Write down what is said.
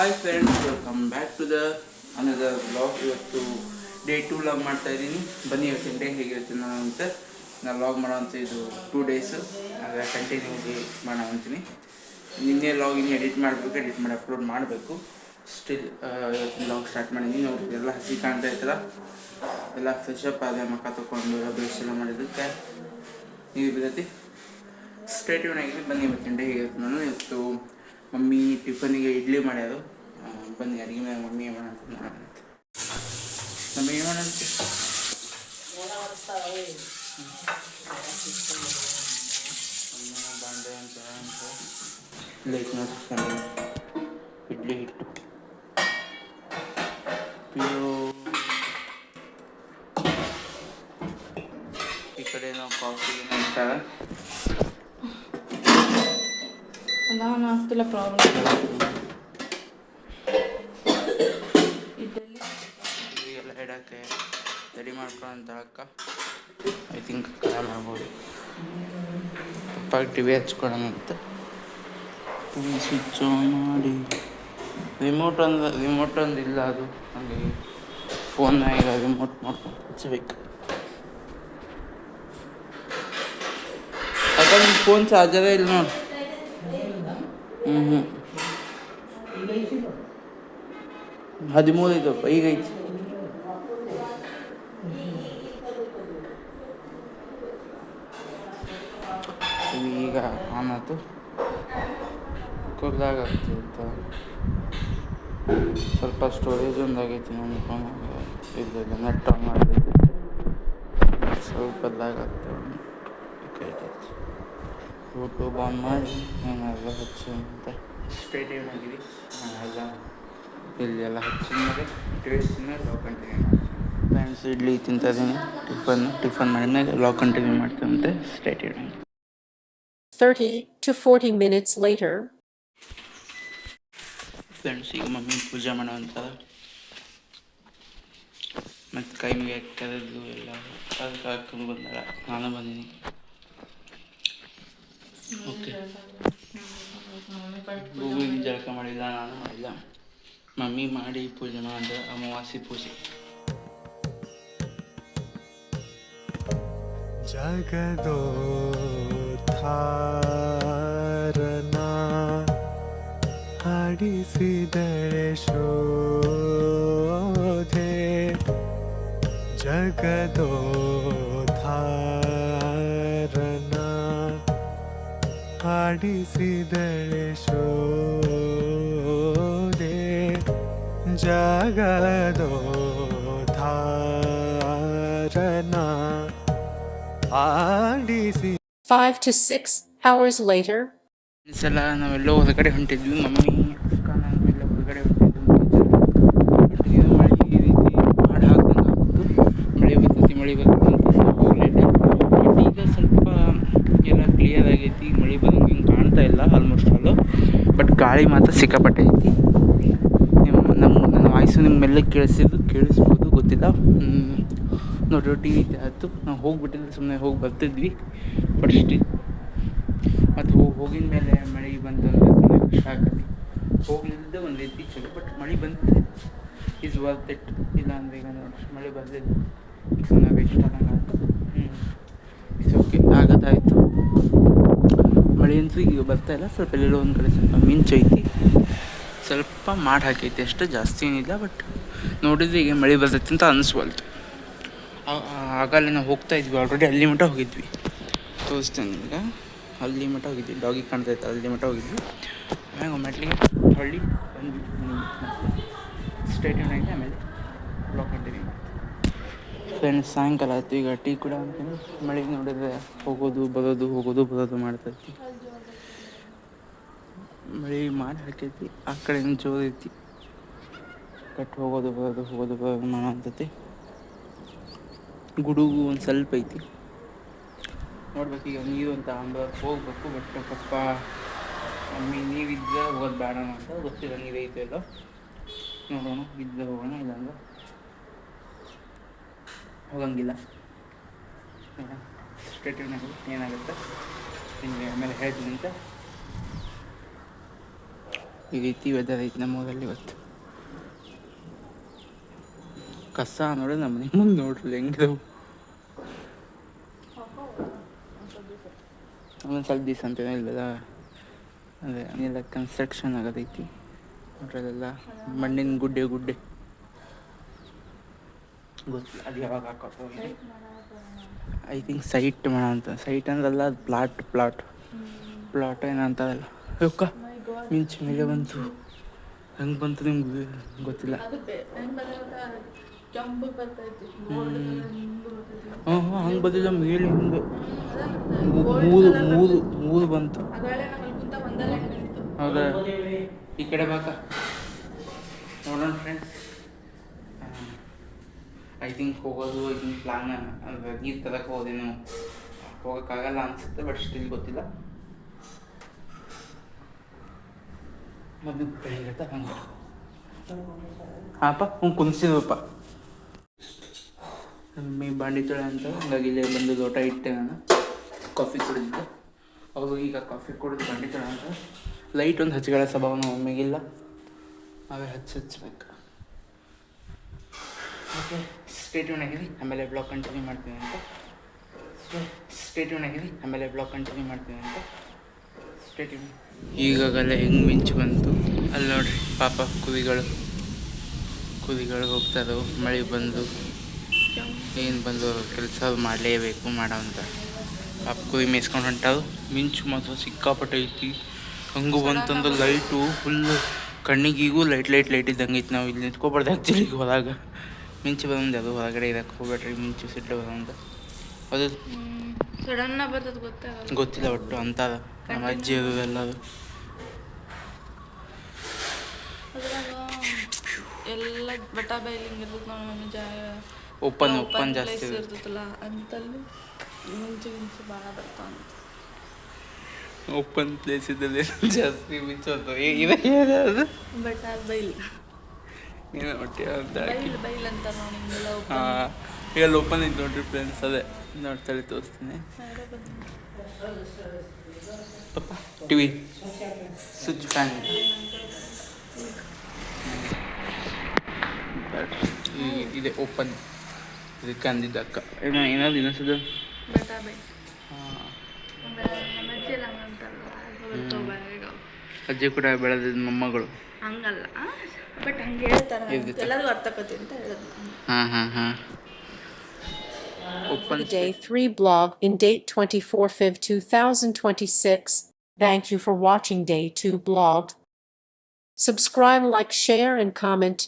Hi friends, welcome back to the another vlog. ಇವತ್ತು day 2 vlog ಮಾಡ್ತಾ ಇದ್ದೀನಿ. ಬನ್ನಿ ಇವತ್ತಿನ ಡೇ ಹೇಗಿರುತ್ತೆ ನಾನು ಅಂತ. ನಾನು ವ್ಲಾಗ್ ಮಾಡೋವಂಥ ಇದು 2 ಡೇಸು ಅಂದರೆ ಕಂಟಿನ್ಯೂಗಿ ಮಾಡೋ ಅಂತೀನಿ. ನಿನ್ನೆ ವ್ಲಾಗ್ ಇನ್ನು ಎಡಿಟ್ ಮಾಡಬೇಕು, ಎಡಿಟ್ ಮಾಡಿ ಅಪ್ಲೋಡ್ ಮಾಡಬೇಕು. ಸ್ಟಿಲ್ ಇವತ್ತಿನ ವ್ಲಾಗ್ ಸ್ಟಾರ್ಟ್ ಮಾಡಿದ್ದೀನಿ. ನೋಡಿ ಎಲ್ಲ ಹಸಿ ಕಾಣ್ತಾ ಇರ್ತಲ್ಲ, ಎಲ್ಲ ಫ್ರೆಶಪ್ ಆದ ಮಕ್ಕ ತೊಗೊಂಡು ಬ್ರಷ್ ಎಲ್ಲ ಮಾಡಿದ್ದಕ್ಕೆ ನೀವು ಬಿದ್ದತಿ ಸ್ಟ್ರೇಟಿವ್ ಆಗಿದ್ದೀನಿ. ಬನ್ನಿ ಇವತ್ತಿನ ಡೇ ಹೇಗಿರುತ್ತೆ. ನಾನು ಇವತ್ತು ಮಮ್ಮಿ ಟಿಫನಿಗೆ ಇಡ್ಲಿ ಮಾಡ್ಯಾರು. ಬನ್ನಿ ಅಡುಗೆ ಮೇಲೆ ಮಮ್ಮಿ ಏನು ಮಾಡೋಣ ಮಮ್ಮಿ ಏನು ಮಾಡೋಣ ಬಾಂಡೆ ಅಂತ ಲೈಕ್ ನೋಡಿ ಇಡ್ಲಿ ಹಿಟ್ಟು ಈ ಕಡೆ ನಾವು ಕಾಫಿ ಮಾಡ್ತಾರೆ. ಅಲ್ಲ ಆಗ್ತಿಲ್ಲ ಪ್ರಾಬ್ಲಮ್. ಎಲ್ಲ ಇಡೋಕ್ಕೆ ರೆಡಿ ಮಾಡ್ಕೊಳ್ಳೋಂಥ ಅಕ್ಕ ಐ ಥಿಂಕ್ ಕಲ ಮಾಡ್ಬೋದು. ಪಪ್ಪಾಗಿ ಟಿವಿ ಹಚ್ಕೊಳ್ಳೋಣ ಅಂತ ಟಿವಿ ಸ್ವಿಚ್ ಆನ್ ಮಾಡಿ ರಿಮೋಟ್ ಒಂದು ಇಲ್ಲ, ಅದು ಹಾಗೆ ಫೋನ್ನಾಗ ರಿಮೋಟ್ ಮಾಡ್ಕೊಂಡು ಹಚ್ಚಬೇಕು. ಯಾಕಂದ್ರೆ ಫೋನ್ ಚಾರ್ಜರೇ ಇಲ್ಲ ನೋಡಿ. ಹ್ಞೂ 13 ಐತಪ್ಪ, ಈಗ ಐತಿ. ಈಗ ಆನ್ ಆಯ್ತು. ಕೊಡ್ದಾಗತ್ತೆ ಅಂತ ಸ್ವಲ್ಪ ಸ್ಟೋರೇಜ್ ಒಂದಾಗೈತಿ ನನ್ನ ಫೋನಾಗ. ಇಲ್ಲ ನೆಟ್ ಆನ್ ಮಾಡಬೇಕು, ಸ್ವಲ್ಪದಾಗತ್ತೆ. ಯೂಟ್ಯೂಬ್ ಆನ್ ಮಾಡಿ ಏನೆಲ್ಲ ಹಚ್ಚಿ ಅಂತ ಸ್ಟೇಡಿಯಮ್ ಆಗಿದೆ. ಎಲ್ಲ ಇಲ್ಲೆಲ್ಲ ಹಚ್ಚಿದ ಮೇಲೆ ಟೇಸ್ಟ್ ಮೇಲೆ ಲಾಗ್ ಕಂಟಿನ್ಯೂ ಮಾಡ್ತೀನಿ. ಫ್ರೆಂಡ್ಸ್, ಇಡ್ಲಿ ತಿಂತಿದ್ದೀನಿ. ಟಿಫನ್ ಮಾಡಿದ್ಮೇಲೆ ಲಾಗ್ ಕಂಟಿನ್ಯೂ ಮಾಡ್ತೀನಂತೆ. Stadium 30 to 40 minutes later. Friends, ಈಗ ಮಮ್ಮಿ ಪೂಜೆ ಮಾಡೋವಂಥ ಮತ್ತು ಕೈ ಮೇಲೆ ಕರೆದು ಎಲ್ಲ ಅದಕ್ಕೆ ಹಾಕೊಂಡು ಬಂದಾರ. ನಾನು ಬಂದೀನಿ. ಓಕೆ, ಭೂಮಿಗೆ ಜಳಕ ಮಾಡಿಲ್ಲ, ನಾನು ಮಾಡಿಲ್ಲ. ಮಮ್ಮಿ ಮಾಡಿ ಪೂಜೆ ಮಾಡಿದ್ರೆ ಅಮಾವಾಸ್ಯೆ ಪೂಜೆ. ಜಗದೋದ್ಧಾರನ ಹಾಡಿಸಿದಳೆ ಶೋಧೆ, ಜಗದೋದ್ಧಾರನ ಹಾಡಿಸಿದಳೆ ಶೋಧೆ, ಜಗದೋದ್ಧಾರನ ಆಡಿಸಿ. 5 to 6 hours later. ಈ ಸಲ ನಾವೆಲ್ಲೋ ಹೊರಗಡೆ ಹೊಂಟಿದ್ವಿ. ಮಮ್ಮಿ ಅಕ್ಕ ನಾವೆಲ್ಲ ಹೊರಗಡೆ ಹೊಂಟಿದ್ವಿ. ಮಳೆ ಈ ರೀತಿ ಮಾಡಿ ಹಾಕ್ದಂಗೆ ಆಗ್ಬಿಟ್ಟು ಮಳೆ ಬರ್ತೈತಿ ಅಂತ ಹೋಗಲಿಲ್ಲ. ಬಟ್ ಈಗ ಸ್ವಲ್ಪ ಎಲ್ಲ ಕ್ಲಿಯರ್ ಆಗೈತಿ. ಮಳೆ ಬರೋಂಗೆ ಹಿಂಗೆ ಕಾಣ್ತಾ ಇಲ್ಲ ಆಲ್ಮೋಸ್ಟ್ ಆಲು. ಬಟ್ ಗಾಳಿ ಮಾತ್ರ ಸಿಕ್ಕಾಪಟ್ಟೆ ಐತಿ. ನನ್ನ ವಾಯ್ಸು ನಿಮ್ಮೆಲ್ಲ ಕೇಳಿಸ್ಬೋದು, ಗೊತ್ತಿಲ್ಲ. ನೋಡ್ರಿ, ಟಿ ವಿ ಆಯಿತು. ನಾವು ಹೋಗಿಬಿಟ್ಟಿದ್ರೆ ಸುಮ್ಮನೆ ಹೋಗಿ ಬರ್ತಿದ್ವಿ. ಬಟ್ ಸ್ಟಿಲ್ ಮತ್ತು ಹೋಗಿದ ಮೇಲೆ ಮಳೆ ಬಂತಂದ್ರೆ ಸುಮ್ಮನೆ ಕಷ್ಟ ಆಗತ್ತೆ. ಹೋಗ್ಲಿದ್ದೆ ಒಂದು ರೀತಿ ಚಲೋ, ಬಟ್ ಮಳೆ ಬಂದರೆ ಈಸ್ ವರ್ತ್ ಇಟ್. ಇಲ್ಲ ಅಂದರೆ ಈಗ ನೋಡಿ ಮಳೆ ಬರಲಿಲ್ಲ, ಈಗ ಸುಮ್ಮನೆ ವೇಸ್ಟ್ ಆದಂಗೆ ಆಯಿತು. ಇಟ್ಸ್ ಓಕೆ, ಆಗತ್ತಾಯಿತು. ಮಳೆ ಅಂತೂ ಈಗ ಬರ್ತಾಯಿಲ್ಲ. ಸ್ವಲ್ಪ ಎಲ್ಲೆಲ್ಲೋ ಒಂದು ಕಡೆ ಸ್ವಲ್ಪ ಮಿಂಚೈತಿ, ಸ್ವಲ್ಪ ಮಾಡಿ ಹಾಕೈತಿ ಅಷ್ಟೇ, ಜಾಸ್ತಿ ಏನಿಲ್ಲ. ಬಟ್ ನೋಡಿದ್ರೆ ಈಗ ಮಳೆ ಬರ್ತೈತಿ ಅಂತ ಅನಿಸ್ವಲ್ತು. ಆಗಲೇ ನಾವು ಹೋಗ್ತಾ ಇದ್ವಿ, ಆಲ್ರೆಡಿ ಅಲ್ಲಿ ಮಟ್ಟ ಹೋಗಿದ್ವಿ. ತೋರಿಸ್ತೇನೆ ನಿಮ್ಗೆ. ಅಲ್ಲಿ ಮಟ್ಟ ಹೋಗಿದ್ವಿ, ಡಾಗಿಗೆ ಕಾಣ್ತೈತೆ, ಅಲ್ಲಿ ಮಟ್ಟ ಹೋಗಿದ್ವಿ. ಆಮೇಲೆ ಮೆಟ್ಲಿಗೆ ಹೊಳ್ಳಿ ಬಂದ್ವಿ. ಸ್ಟೇಡಿಯಮ್ ಆಗಿದೆ. ಆಮೇಲೆ ಬ್ಲಾಕ್ ಕಂಟಿನ್ಯೂ ಫ್ರೆಂಡ್ಸ್. ಸಾಯಂಕಾಲ ಆಯಿತು. ಈಗ ಟೀ ಕೂಡ ಅಂತೀನಿ. ಮಳೆ ನೋಡಿದ್ರೆ ಹೋಗೋದು ಬರೋದು ಮಾಡ್ತೈತಿ. ಮಳೆ ಮಾಡಿ ಹಾಕೈತಿ. ಆ ಕಡೆ ಜೋರು ಐತಿ. ಕಟ್ ಹೋಗೋದು ಬರೋದು ಮಾಡೋ ಅಂತೈತಿ. ಗುಡುಗು ಒಂದು ಸ್ವಲ್ಪ ಐತಿ. ನೋಡ್ಬೇಕು ಈಗ ನೀರು ಅಂತ ಹೋಗ್ಬೇಕು. ಬಟ್ ಪಪ್ಪ ಮಮ್ಮಿ ನೀರಿದ್ದರೆ ಹೋಗೋದು ಬೇಡ ಅಂತ ಗೊತ್ತಿಲ್ಲ. ನೀರು ಐತೆ ಇಲ್ಲ, ನೋಡೋಣ. ಇದ್ದರೆ ಹೋಗೋಣ, ಇಲ್ಲಾಂದ್ರೆ ಹೋಗಂಗಿಲ್ಲ. ಸ್ಟೇಟಿವ್ ಏನಾಗುತ್ತೆ ನಿಮಗೆ ಆಮೇಲೆ ಹೇಳ್ತೀನಿ ಅಂತ. ಈ ರೀತಿ ವೆದರ್ ಐತಿ ನಮ್ಮೂರಲ್ಲಿ ಇವತ್ತು. ಕಸ ನೋಡಿ ನಮ್ಮ ಮನೆ ಮುಂದೆ ನೋಡ್ರಿ ಹೆಂಗಿದವು. ಒಂದೊಂದು ಸ್ವಲ್ಪ ದಿವಸ ಅಂತ ಇಲ್ಲದ ಅದೇ ಎಲ್ಲ ಕನ್ಸ್ಟ್ರಕ್ಷನ್ ಆಗೋದೈತಿ ನೋಡ್ರಲ್ಲೆಲ್ಲ ಮಣ್ಣಿನ ಗುಡ್ಡೆ ಗೊತ್ತಿಲ್ಲ ಅದು ಯಾವಾಗ ಹಾಕೋದು. ಐ ಥಿಂಕ್ ಸೈಟ್ ಮಾಡ ಅಂತ, ಸೈಟ್ ಅಂದ್ರಲ್ಲ ಅದು ಪ್ಲಾಟ್ ಏನಂತದಲ್ಲ. ಅಕ್ಕ ಮಿಂಚು ಮೇಲೆ ಬಂತು, ಹೆಂಗೆ ಬಂತು ನಿಮ್ಗೆ ಗೊತ್ತಿಲ್ಲ. ಹಂಗೆ ಬಂದಿಲ್ಲ, ಮೇಲೆ ಹಿಂಗೆ ಮೂದು ಬಂತು. ಹೌದಾ, ಈ ಕಡೆ ಬಾಕ ನೋಡೋಣ ಫ್ರೆಂಡ್ಸ್. ಐ ಥಿಂಕ್ ಹೋಗೋದು ಪ್ಲಾನ್ ಅಂದರೆ ನೀರು ತರಕ್ಕೆ ಹೋದೇನು ಹೋಗೋಕ್ಕಾಗಲ್ಲ ಅನಿಸುತ್ತೆ, ಬಟ್ ಸ್ಟಿಲ್ ಗೊತ್ತಿಲ್ಲ. ಮೊದಲು ಬೆಳಿಗ್ಗೆ ಹಂಗೆ ಹಾಪ ಹ್ಞೂ ಕುದಿಸಿದ್ವಪ್ಪ. ಮಮ್ಮಿ ಬಾಂಡಿ ತೊಳೆ ಅಂತ ಹಂಗಾಗಿ ಇಲ್ಲೇ ಬಂದು ಲೋಟ ಇಟ್ಟೆ ನಾನು ಕಾಫಿ ಕುಡಿದಿದ್ದೆ. ಅವರು ಈಗ ಕಾಫಿ ಕುಡಿದು ಬಾಂಡಿ ತೊಳೆ ಅಂತ ಲೈಟ್ ಒಂದು ಹಚ್ಗಳ ಸ್ವಭಾವ ನಮ್ಮ ಮಮ್ಮಿಗಿಲ್ಲ, ನಾವೇ ಹಚ್ಚಬೇಕು. ಓಕೆ, ಸ್ಟೇಟ್ಯೂನ್ ಆಗಿರಿ, ಆಮೇಲೆ ಬ್ಲಾಗ್ ಕಂಟಿನ್ಯೂ ಮಾಡ್ತೀನಿ ಅಂತ. ಸ್ಟೇಟ್ಯೂನ್ ಈಗಾಗಲೇ ಹೆಂಗೆ ಮಿಂಚು ಬಂತು ಅಲ್ಲಿ ನೋಡ್ರಿ. ಪಾಪ ಕುರಿಗಳು ಹೋಗ್ತಾರೋ, ಮಳೆ ಬಂದು ಏನು ಬಂದು ಕೆಲಸ ಮಾಡಲೇಬೇಕು ಅಂತ ಪಾಪ ಕುರಿ ಮೇಯ್ಸ್ಕೊಂಡು ಹೊಂಟಾವು. ಮಿಂಚು ಮಾತ್ರ ಸಿಕ್ಕಾಪಟ್ಟೆ ಐತಿ. ಹಂಗೂ ಬಂತಂದ್ರೆ ಲೈಟು ಫುಲ್ಲು ಕಣ್ಣಿಗೀಗೂ ಲೈಟ್ ಇದ್ದಂಗೆ ಐತಿ. ನಾವು ಇಲ್ಲಿ ನಿಂತ್ಕೊಬಾರ್ದು ಆ್ಯಕ್ಚುಲಿ, ಹೊರಗ ಮಿಂಚು ಬಂದು ಅದು ಹೊರಗಡೆ ಇದಕ್ಕೆ ಹೋಗ್ಬೇಡ್ರಿ, ಮಿಂಚು ಸಿಟ್ಟು ಬಂದ ಅದು ಸಡನ್ನ ಬರ್ತದೆ ಗೊತ್ತಿಲ್ಲ ಒಟ್ಟು ಅಂತ ನಮ್ಮ ಅಜ್ಜಿ ಅದು ಎಲ್ಲದು ಎಲ್ಲ ಬಟ್ಟಾ ಬೈಲಿಂಗ್ ಇರ್ತದೆ ನೋಡಿ ಮಮ್ಮಿ, ಜಾಗ ಓಪನ್ ಜಾಸ್ತಿ ಇರ್ತದಲ್ಲ ಅಂತಲ್ಲಿ ಮಿಂಚು ಭಾಳ ಬರ್ತಾವ. ಓಪನ್ ಪ್ಲೇಸ್ ಇದ್ದಲ್ಲಿ ಜಾಸ್ತಿ ಮಿಂಚೋದು. ಇದು ಬಟ್ಟಾ ಬೈಲ್ ಏನೋ ಹೊಟ್ಟೆ ಬೈಲ್ ಅಂತ ನೋಡಿ. ಹಾಂ, ಈಗ ಓಪನ್ ಐತೆ ನೋಡ್ರಿ ಫ್ರೆಂಡ್ಸ್, ಅದೇ ನೋಡ್ತಾಳೆ ತೋರಿಸ್ತೀನಿ. ಪಪ್ಪ ಟಿವಿ ಸ್ವಿಚ್ ಫ್ಯಾನ್ ಇದೆ ಓಪನ್. ಇದಕ್ಕೆ ಅಂದಿದ್ದ ಅಕ್ಕ ಏನಾದ್ರು ಇನ್ನೊಂದು ಬಟ್ಟಾ ಬೈಲ್. ಅಜ್ಜಿ ಕೂಡ ಬೆಳೆದ ಮೊಮ್ಮಗಳು ಹಂಗಲ್ಲ, ಬಟ್ ಹಂಗೆ ಹೇಳ್ತಾರೆ, ಎಲ್ಲರಿಗೂ ಅರ್ಥಕತೆ ಅಂತ ಹೇಳೋದು. ಹಾಂ The Day 3 blog in date 24/5/2026. Thank you for watching Day 2 blog. Subscribe, like, share, and comment.